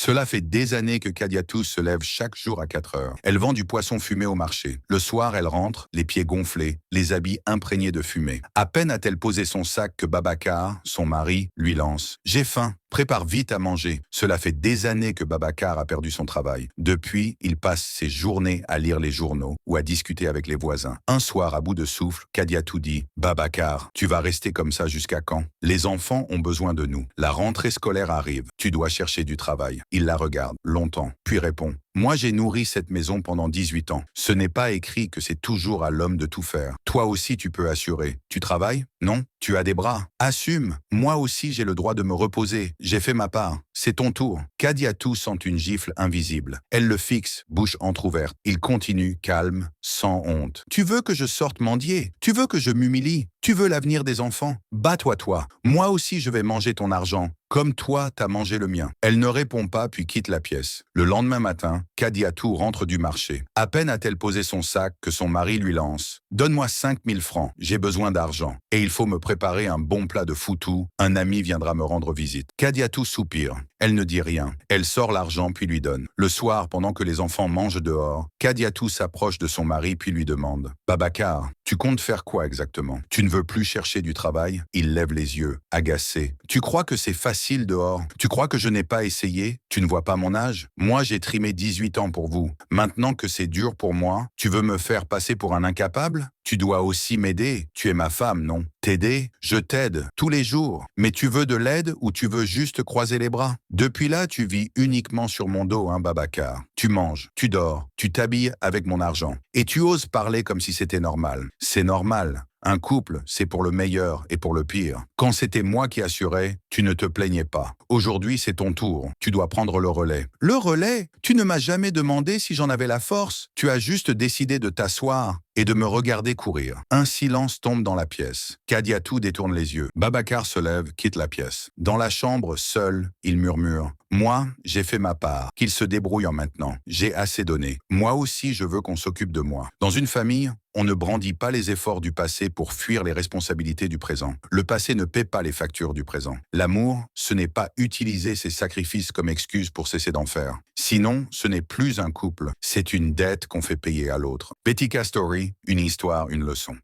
Cela fait des années que Kadiatou se lève chaque jour à 4 heures. Elle vend du poisson fumé au marché. Le soir, elle rentre, les pieds gonflés, les habits imprégnés de fumée. À peine a-t-elle posé son sac que Babacar, son mari, lui lance: « J'ai faim, prépare vite à manger. » Cela fait des années que Babacar a perdu son travail. Depuis, il passe ses journées à lire les journaux ou à discuter avec les voisins. Un soir, à bout de souffle, Kadiatou dit: « Babacar, tu vas rester comme ça jusqu'à quand? Les enfants ont besoin de nous. La rentrée scolaire arrive. Tu dois chercher du travail. » Il la regarde longtemps, puis répond: « Moi, j'ai nourri cette maison pendant 18 ans. Ce n'est pas écrit que c'est toujours à l'homme de tout faire. Toi aussi, tu peux assurer. Tu travailles? Non? Tu as des bras? Assume. Moi aussi, j'ai le droit de me reposer. J'ai fait ma part. C'est ton tour. » Kadiatou sent une gifle invisible. Elle le fixe, bouche entrouverte. Il continue, calme, sans honte. « Tu veux que je sorte mendier? Tu veux que je m'humilie? Tu veux l'avenir des enfants? Bats-toi, toi. Moi aussi, je vais manger ton argent. Comme toi, t'as mangé le mien. » Elle ne répond pas, puis quitte la pièce. Le lendemain matin, Kadiatou rentre du marché. À peine a-t-elle posé son sac que son mari lui lance: « Donne-moi 5000 francs, j'ai besoin d'argent. Et il faut me préparer un bon plat de foutou, un ami viendra me rendre visite. » Kadiatou soupire. Elle ne dit rien. Elle sort l'argent puis lui donne. Le soir, pendant que les enfants mangent dehors, Kadiatou s'approche de son mari puis lui demande: « Babacar, tu comptes faire quoi exactement? Tu ne veux plus chercher du travail ?» Il lève les yeux, agacé. « Tu crois que c'est facile dehors? Tu crois que je n'ai pas essayé? Tu ne vois pas mon âge? Moi, j'ai trimé 18 ans pour vous. Maintenant que c'est dur pour moi, tu veux me faire passer pour un incapable? Tu dois aussi m'aider. Tu es ma femme, non? T'aider? Je t'aide, tous les jours. Mais tu veux de l'aide ou tu veux juste croiser les bras? Depuis là, tu vis uniquement sur mon dos, hein, Babacar. Tu manges, tu dors, tu t'habilles avec mon argent. Et tu oses parler comme si c'était normal. C'est normal. Un couple, c'est pour le meilleur et pour le pire. Quand c'était moi qui assurais, tu ne te plaignais pas. Aujourd'hui, c'est ton tour. Tu dois prendre le relais. » « Le relais? Tu ne m'as jamais demandé si j'en avais la force. Tu as juste décidé de t'asseoir et de me regarder courir. » Un silence tombe dans la pièce. Kadiatou détourne les yeux. Babacar se lève, quitte la pièce. Dans la chambre, seul, il murmure: « Moi, j'ai fait ma part. Qu'il se débrouille en maintenant. J'ai assez donné. Moi aussi, je veux qu'on s'occupe de moi. » Dans une famille, on ne brandit pas les efforts du passé pour fuir les responsabilités du présent. Le passé ne paie pas les factures du présent. L'amour, ce n'est pas utiliser ses sacrifices comme excuse pour cesser d'en faire. Sinon, ce n'est plus un couple, c'est une dette qu'on fait payer à l'autre. Betika Story, une histoire, une leçon.